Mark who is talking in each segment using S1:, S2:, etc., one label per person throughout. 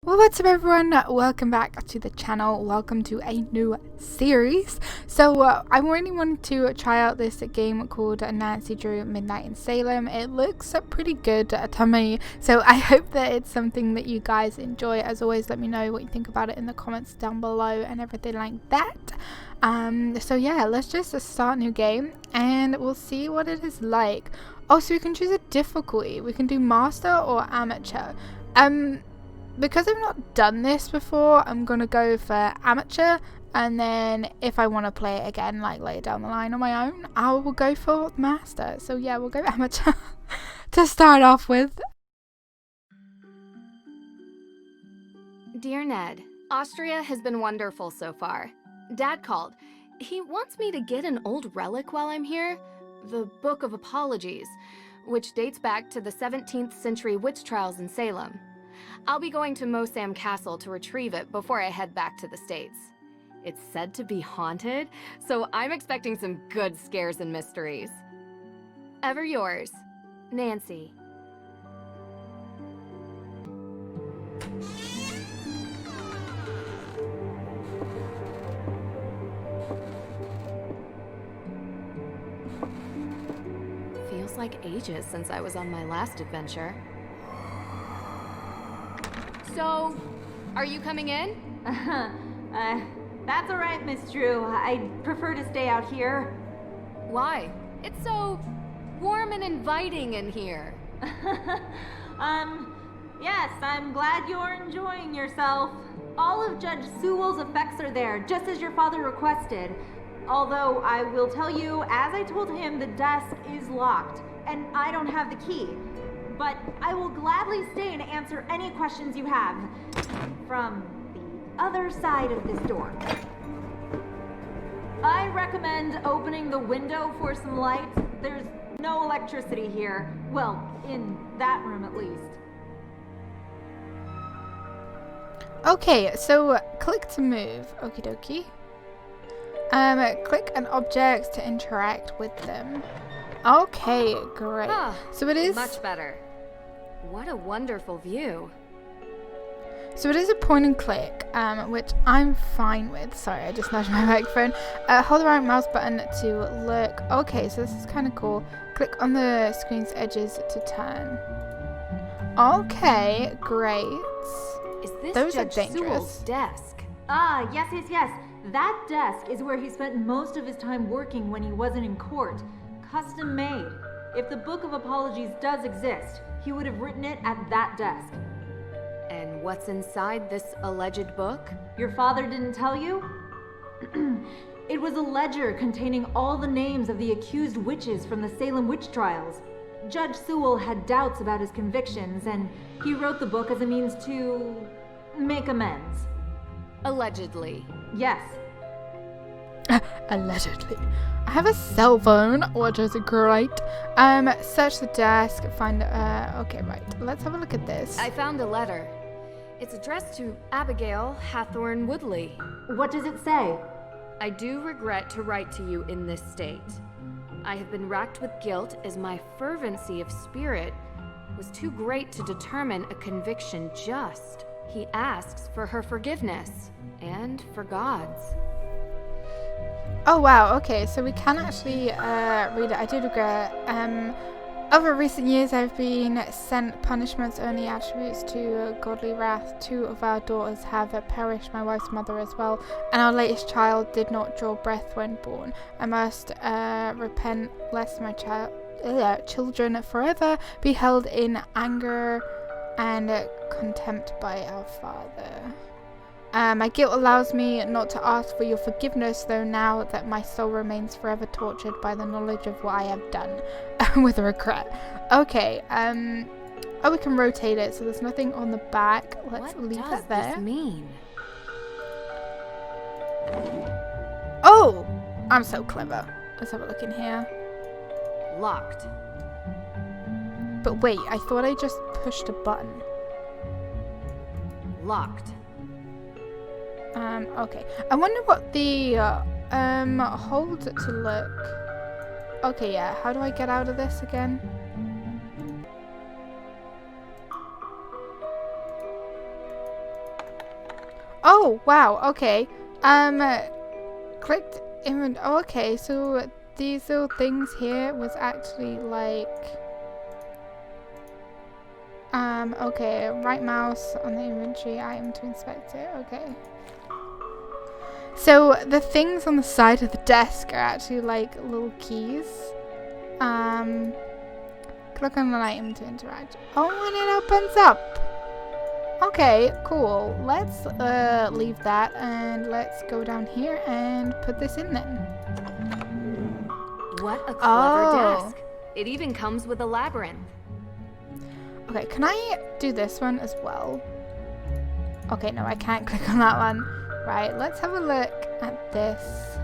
S1: Well, what's up everyone, welcome back to the channel, welcome to a new series. So I really wanted to try out this game called Nancy Drew Midnight in Salem. It looks pretty good to me, so I hope that it's something that you guys enjoy. As always, let me know what you think about it in the comments down below and everything like that. So yeah, let's just start a new game and we'll see what it is like. Oh, so we can choose a difficulty, we can do master or amateur. Because I've not done this before, I'm going to go for amateur, and then if I want to play it again, like later down the line on my own, I will go for master. So yeah, we'll go amateur to start off with.
S2: Dear Ned, Austria has been wonderful so far. Dad called. He wants me to get an old relic while I'm here, the Book of Apologies, which dates back to the 17th century witch trials in Salem. I'll be going to Mosam Castle to retrieve it before I head back to the States. It's said to be haunted, so I'm expecting some good scares and mysteries. Ever yours, Nancy. Feels like ages since I was on my last adventure. So, are you coming in?
S3: That's all right, Miss Drew. I'd prefer to stay out here.
S2: Why? It's so warm and inviting in here.
S3: Yes, I'm glad you're enjoying yourself. All of Judge Sewell's effects are there, just as your father requested. Although, I will tell you, as I told him, the desk is locked, and I don't have the key. But I will gladly stay and answer any questions you have from the other side of this door. I recommend opening the window for some light. There's no electricity here. Well, in that room at least.
S1: Okay, so click to move. Okie dokie. Click an object to interact with them. Okay, great. So it is
S2: much better. What a wonderful view.
S1: So it is a point and click, which I'm fine with. Sorry, I just nudged my microphone. Hold the right mouse button to look. Okay, so this is kind of cool. Click on the screen's edges to turn. Okay, great.
S2: Is this
S1: Those
S2: Judge
S1: are dangerous.
S2: Sewell's desk?
S3: Ah, yes. That desk is where he spent most of his time working when he wasn't in court. Custom made. If the Book of Apologies does exist, he would have written it at that desk.
S2: And what's inside this alleged book?
S3: Your father didn't tell you? It was a ledger containing all the names of the accused witches from the Salem witch trials. Judge Sewell had doubts about his convictions, and he wrote the book as a means to make amends.
S2: Allegedly.
S3: Yes.
S1: Allegedly. I have a cell phone, which is great. Search the desk, find, okay, right. Let's have a look at this.
S2: I found a letter. It's addressed to Abigail Hathorne Woodley.
S3: What does it say?
S2: I do regret to write to you in this state. I have been racked with guilt as my fervency of spirit was too great to determine a conviction just. He asks for her forgiveness and for God's.
S1: Oh wow, okay, so we can actually read it. I do regret. Over recent years I've been sent punishments only attributes to godly wrath. 2 of our daughters have perished, my wife's mother as well, and our latest child did not draw breath when born. I must repent lest my children forever be held in anger and contempt by our Father. My guilt allows me not to ask for your forgiveness, though now that my soul remains forever tortured by the knowledge of what I have done. With regret. Okay, oh, we can rotate it, so there's nothing on the back. Let's leave it there.
S2: What does this mean?
S1: Oh! I'm so clever. Let's have a look in here.
S2: Locked.
S1: But wait, I thought I just pushed a button.
S2: Locked.
S1: Okay. I wonder what the, hold to look. Okay, yeah. How do I get out of this again? Oh, wow, okay. Clicked inventory. Oh, okay, so these little things here was actually like... okay, right mouse on the inventory item to inspect it, okay. So the things on the side of the desk are actually like little keys. Click on an item to interact. Oh, and it opens up. Okay, cool. Let's leave that and let's go down here and put this in then.
S2: What a clever desk. It even comes with a labyrinth.
S1: Okay, can I do this one as well? Okay, no, I can't click on that one. Right, let's have a look at this.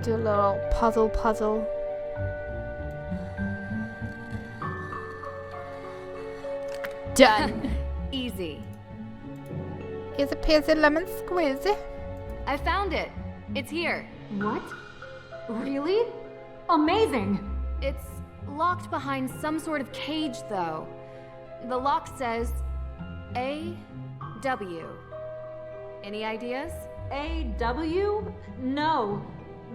S1: Do a little puzzle. Done.
S2: Easy.
S1: Here's a peasy lemon squeezy.
S2: I found it. It's here.
S3: What? Really? Amazing!
S2: It's locked behind some sort of cage, though. The lock says A.W. Any ideas?
S3: A.W.? No.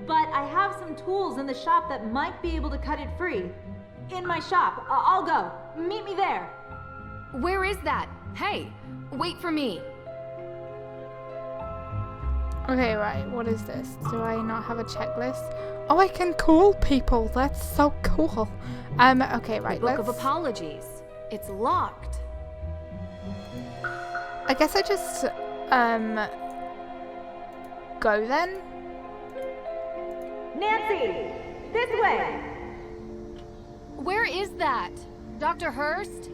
S3: But I have some tools in the shop that might be able to cut it free. In my shop. I'll go. Meet me there.
S2: Where is that? Hey, wait for me.
S1: Okay, right, what is this? Do I not have a checklist? Oh, I can call people. That's so cool. Okay, right,
S2: The Book of Apologies. It's locked.
S1: I guess I just, go then?
S3: Nancy! This way!
S2: Where is that? Dr. Hurst?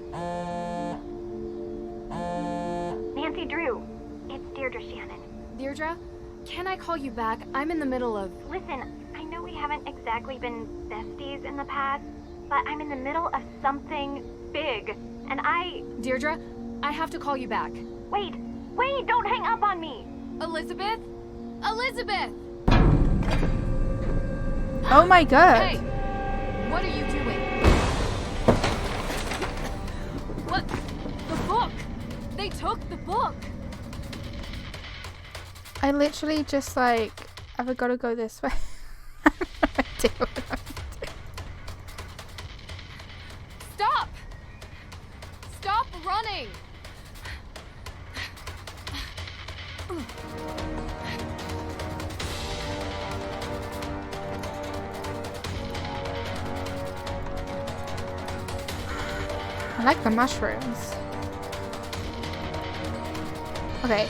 S4: Nancy Drew, it's Deirdre Shannon.
S2: Deirdre, can I call you back? I'm in the middle of...
S4: Listen, I know we haven't exactly been besties in the past, but I'm in the middle of something big, and
S2: Deirdre, I have to call you back.
S4: Wait, don't hang up on me!
S2: Elizabeth? Elizabeth!
S1: Oh my god.
S2: Hey! What are you doing? What? The book! They took the book!
S1: I literally just like, have I gotta go this way? I have no idea what I'm doing.
S2: Stop! Stop running!
S1: I like the mushrooms. Okay.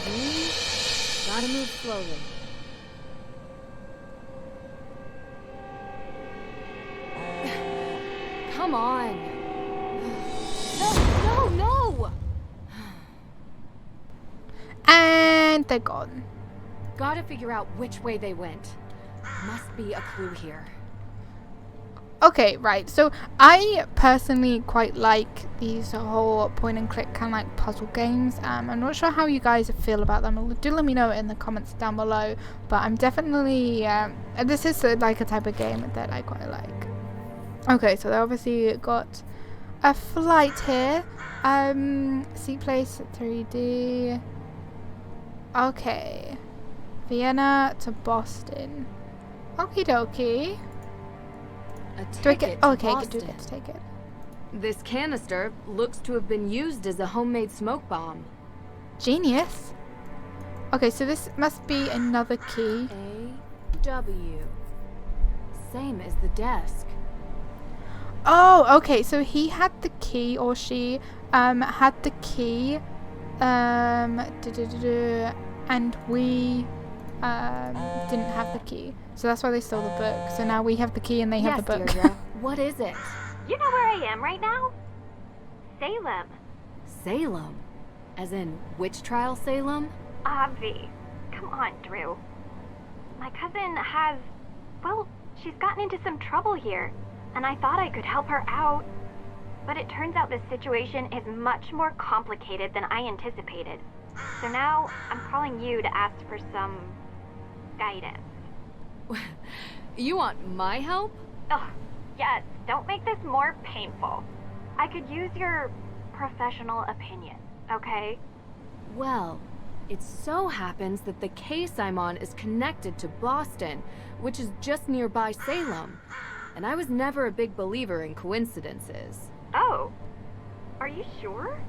S2: Gotta move slowly. Come on. No!
S1: And they're gone.
S2: Gotta figure out which way they went. Must be a clue here.
S1: Okay, right. So I personally quite like these whole point and click kind of like puzzle games. I'm not sure how you guys feel about them. Do let me know in the comments down below. But I'm definitely this is like a type of game that I quite like. Okay, so they obviously got a flight here. Seat place 3D. Okay, Vienna to Boston. Okie dokie.
S2: A
S1: Do I
S2: ticket
S1: get?
S2: to
S1: Oh, okay, I do
S2: Boston.
S1: get to take it.
S2: This canister looks to have been used as a homemade smoke bomb.
S1: Genius. Okay, so this must be another key.
S2: A.W. Same as the desk.
S1: Oh, okay. So he had the key, or she had the key, and we didn't have the key. So that's why they stole the book. So now we have the key and they have the book.
S2: Deirdre, what is it?
S4: You know where I am right now? Salem.
S2: Salem? As in witch trial Salem?
S4: Avi. Come on, Drew. My cousin has... well, she's gotten into some trouble here, and I thought I could help her out. But it turns out this situation is much more complicated than I anticipated. So now, I'm calling you to ask for some... guidance.
S2: You want my help?
S4: Ugh, yes, don't make this more painful. I could use your professional opinion, okay?
S2: Well, It so happens that the case I'm on is connected to Boston, which is just nearby Salem. And I was never a big believer in coincidences.
S4: Oh, are you sure?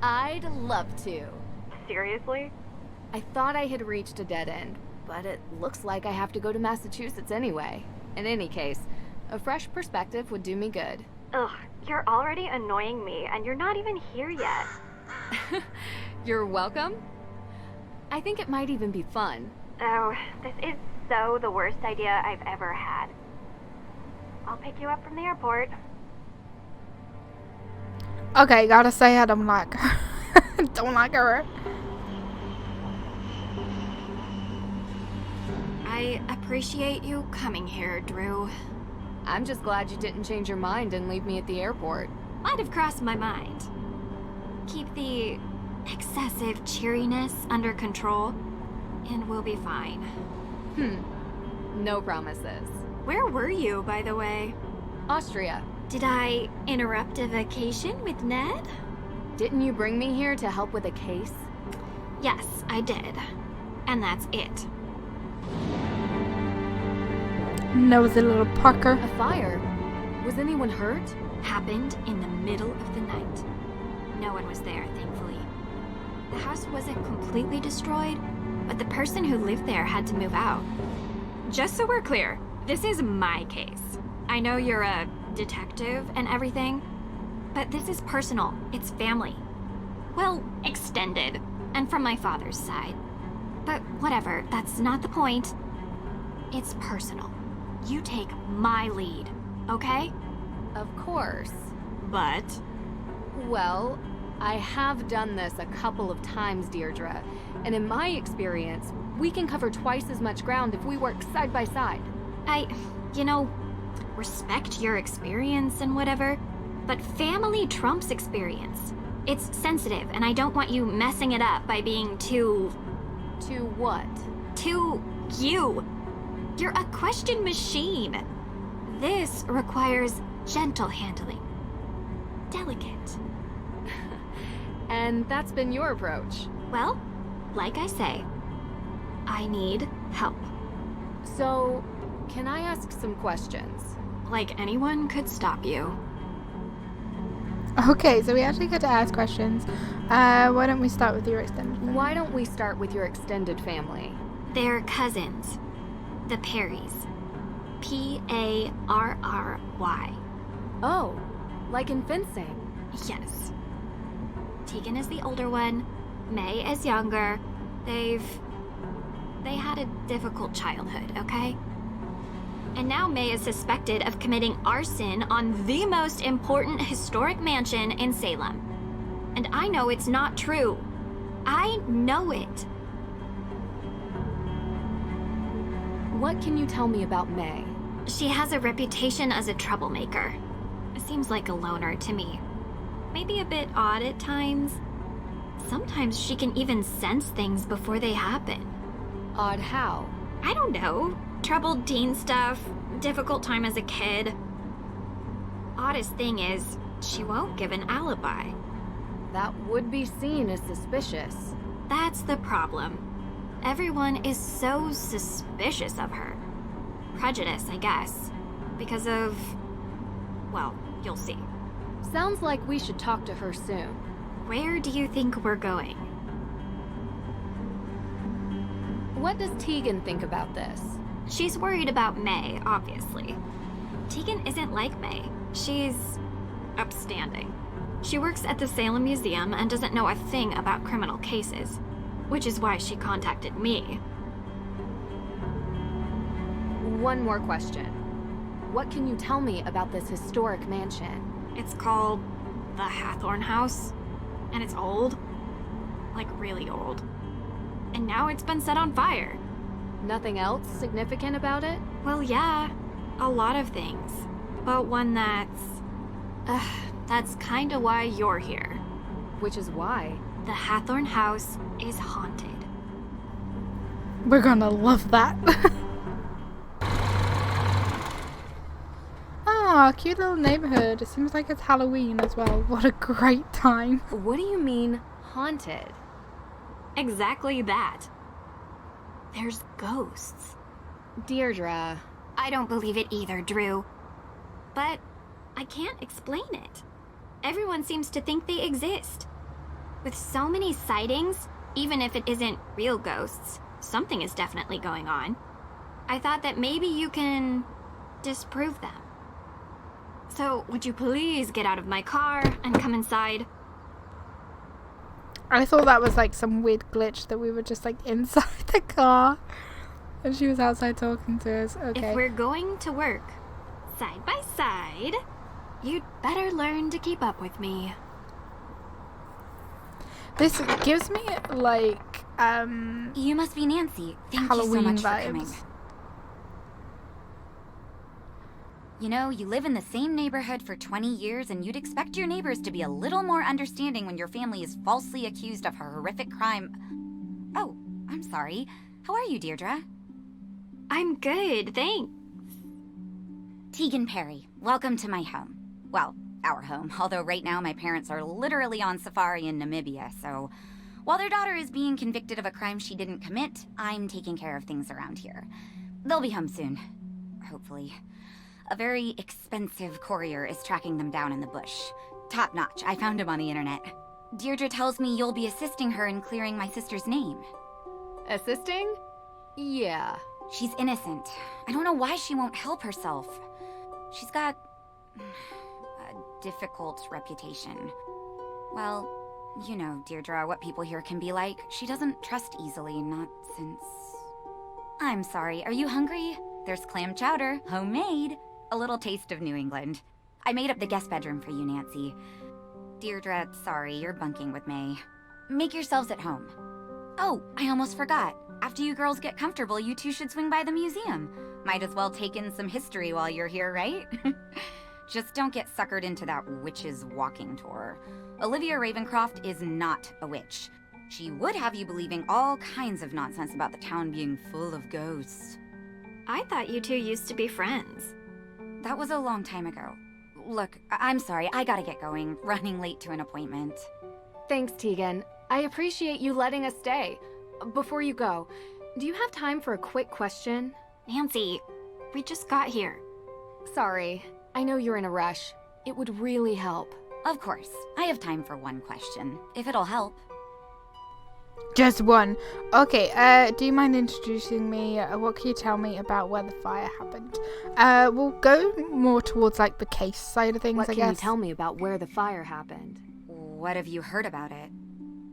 S2: I'd love to.
S4: Seriously?
S2: I thought I had reached a dead end, but it looks like I have to go to Massachusetts anyway. In any case, a fresh perspective would do me good.
S4: Ugh, you're already annoying me, and you're not even here yet.
S2: You're welcome. I think it might even be fun.
S4: Oh, this is so the worst idea I've ever had. I'll pick you up from the airport.
S1: Okay, gotta say I don't like her. Don't like her.
S5: I appreciate you coming here, Drew.
S2: I'm just glad you didn't change your mind and leave me at the airport.
S5: Might have crossed my mind. Keep the excessive cheeriness under control, and we'll be fine.
S2: No promises.
S5: Where were you, by the way?
S2: Austria.
S5: Did I interrupt a vacation with Ned?
S2: Didn't you bring me here to help with a case?
S5: Yes, I did. And that's it.
S1: Nosy little Parker.
S2: A fire? Was anyone hurt?
S5: Happened in the middle of the night. No one was there, thankfully. The house wasn't completely destroyed, but the person who lived there had to move out. Just so we're clear, this is my case. I know you're a detective and everything, but this is personal. It's family. Well, extended, and from my father's side. But whatever, that's not the point. It's personal. You take my lead, okay?
S2: Of course.
S5: But
S2: Well, I have done this a couple of times, Deirdre, and in my experience, we can cover twice as much ground if we work side by side.
S5: respect your experience and whatever, but family trumps experience. It's sensitive, and I don't want you messing it up by being too
S2: what?
S5: you. You're a question machine. This requires gentle handling. Delicate.
S2: And that's been your approach.
S5: Well, like I say, I need help.
S2: So, can I ask some questions?
S5: Like anyone could stop you.
S1: Okay, so we actually get to ask questions. Why don't we start with your extended family?
S2: Why don't we start with your extended family?
S5: They're cousins. The Perrys. Parry.
S2: Oh, like in fencing.
S5: Yes. Tegan is the older one. May is younger. They had a difficult childhood, okay? And now May is suspected of committing arson on the most important historic mansion in Salem. And I know it's not true. I know it.
S2: What can you tell me about May?
S5: She has a reputation as a troublemaker. Seems like a loner to me. Maybe a bit odd at times. Sometimes she can even sense things before they happen.
S2: Odd how?
S5: I don't know. Troubled teen stuff, difficult time as a kid. Oddest thing is, she won't give an alibi.
S2: That would be seen as suspicious.
S5: That's the problem. Everyone is so suspicious of her. Prejudice, I guess. Because of... well, you'll see.
S2: Sounds like we should talk to her soon.
S5: Where do you think we're going?
S2: What does Tegan think about this?
S5: She's worried about May, obviously. Tegan isn't like May. She's upstanding. She works at the Salem Museum and doesn't know a thing about criminal cases, which is why she contacted me.
S2: One more question. What can you tell me about this historic mansion?
S5: It's called the Hathorn House, and it's old. Like really old. And now it's been set on fire.
S2: Nothing else significant about it?
S5: Well, yeah, a lot of things. But one that's kinda why you're here.
S2: Which is why?
S5: The Hathorn House is haunted.
S1: We're gonna love that. Ah, cute little neighborhood. It seems like it's Halloween as well. What a great time.
S2: What do you mean, haunted?
S5: Exactly that. There's ghosts.
S2: Deirdre.
S5: I don't believe it either, Drew. But I can't explain it. Everyone seems to think they exist. With so many sightings, even if it isn't real ghosts, something is definitely going on. I thought that maybe you can disprove them. So, would you please get out of my car and come inside?
S1: I thought that was like some weird glitch that we were just like inside the car and she was outside talking to us. Okay.
S5: If we're going to work side by side, you'd better learn to keep up with me.
S1: This gives me like
S6: You must be Nancy. Thank
S1: Halloween
S6: you so much
S1: vibes.
S6: for coming. You know, you live in the same neighborhood for 20 years and you'd expect your neighbors to be a little more understanding when your family is falsely accused of a horrific crime. Oh, I'm sorry. How are you, Deirdre?
S5: I'm good, thanks.
S6: Tegan Perry, welcome to my home. Well, our home, although right now my parents are literally on safari in Namibia, so while their daughter is being convicted of a crime she didn't commit, I'm taking care of things around here. They'll be home soon, hopefully. A very expensive courier is tracking them down in the bush. Top notch, I found him on the internet. Deirdre tells me you'll be assisting her in clearing my sister's name.
S2: Assisting? Yeah.
S6: She's innocent. I don't know why she won't help herself. She's got a difficult reputation. Well, you know, Deirdre, what people here can be like. She doesn't trust easily, not since... I'm sorry, are you hungry? There's clam chowder, homemade. A little taste of New England. I made up the guest bedroom for you, Nancy. Deirdre, sorry, you're bunking with May. Make yourselves at home. Oh, I almost forgot. After you girls get comfortable, you two should swing by the museum. Might as well take in some history while you're here, right? Just don't get suckered into that witch's walking tour. Olivia Ravencroft is not a witch. She would have you believing all kinds of nonsense about the town being full of ghosts.
S5: I thought you two used to be friends.
S6: That was a long time ago. Look, I'm sorry, I gotta get going. Running late to an appointment.
S2: Thanks, Tegan. I appreciate you letting us stay. Before you go, do you have time for a quick question?
S5: Nancy, we just got here.
S2: Sorry, I know you're in a rush. It would really help.
S6: Of course. I have time for one question, if it'll help.
S1: just one. Okay, do you mind introducing me? What can you tell me about where the fire happened? We'll go more towards like the case side of things,
S2: What
S1: I
S2: can
S1: guess.
S2: you tell me about where the fire happened?
S6: What have you heard about it?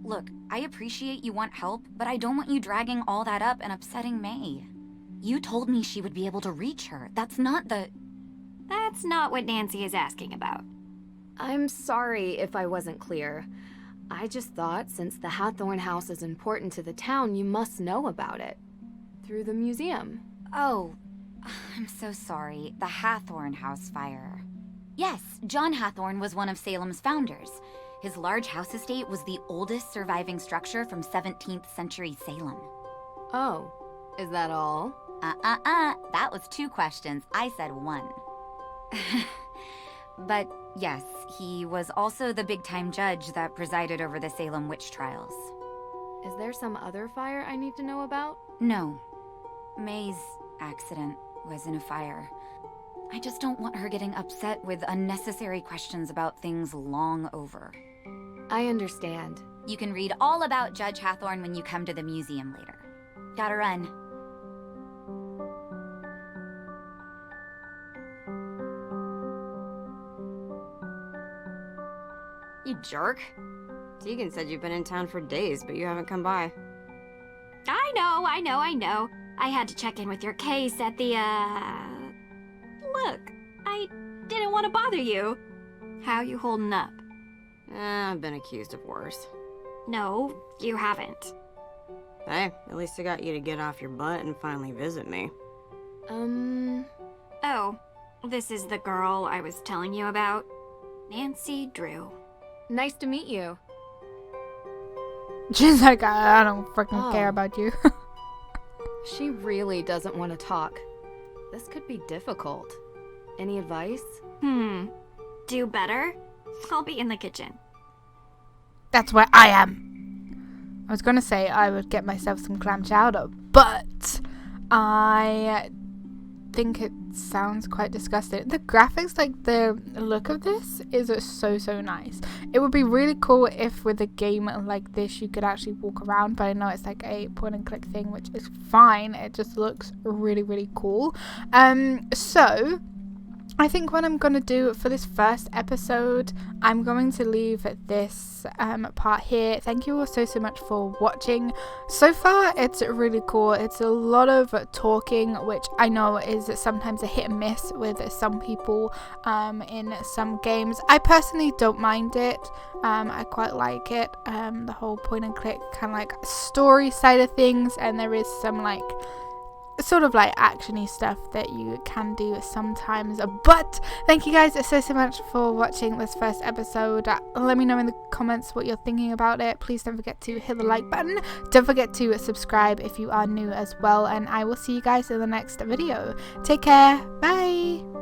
S6: Look, I appreciate you want help, but I don't want you dragging all that up and upsetting May. You told me she would be able to reach her. That's not
S5: what Nancy is asking about.
S2: I'm sorry if I wasn't clear. I just thought since the Hathorn house is important to the town, you must know about it. Through the museum.
S6: Oh, I'm so sorry. The Hathorn house fire. Yes, John Hathorn was one of Salem's founders. His large house estate was the oldest surviving structure from 17th century Salem.
S2: Oh, is that all?
S6: That was 2 questions. I said 1. But yes, he was also the big-time judge that presided over the Salem witch trials.
S2: Is there some other fire I need to know about?
S6: No. May's accident was in a fire. I just don't want her getting upset with unnecessary questions about things long over.
S2: I understand.
S6: You can read all about Judge Hathorn when you come to the museum later. Gotta run.
S7: You jerk. Tegan said you've been in town for days, but you haven't come by.
S5: I know. I had to check in with your case at the, Look, I didn't want to bother you. How you holding up?
S7: I've been accused of worse.
S5: No, you haven't.
S7: Hey, at least I got you to get off your butt and finally visit me.
S5: Oh, this is the girl I was telling you about. Nancy Drew.
S2: Nice to meet you.
S1: She's like, I don't freaking
S2: Oh.
S1: care about you.
S2: She really doesn't want to talk. This could be difficult. Any advice?
S5: Do better? I'll be in the kitchen.
S1: That's where I am. I was gonna say I would get myself some clam chowder, but I think it sounds quite disgusting. The graphics, like the look of this is so nice. It would be really cool if with a game like this you could actually walk around, but I know it's like a point and click thing, which is fine. It just looks really cool. So I think what I'm going to do for this first episode, I'm going to leave this part here. Thank you all so much for watching. So far, it's really cool. It's a lot of talking, which I know is sometimes a hit and miss with some people in some games. I personally don't mind it. I quite like it. The whole point and click kind of like story side of things, and there is some like sort of like actiony stuff that you can do sometimes. But thank you guys so much for watching this first episode. Let me know in the comments what you're thinking about it. Please don't forget to hit the like button. Don't forget to subscribe if you are new as well, and I will see you guys in the next video. Take care. Bye.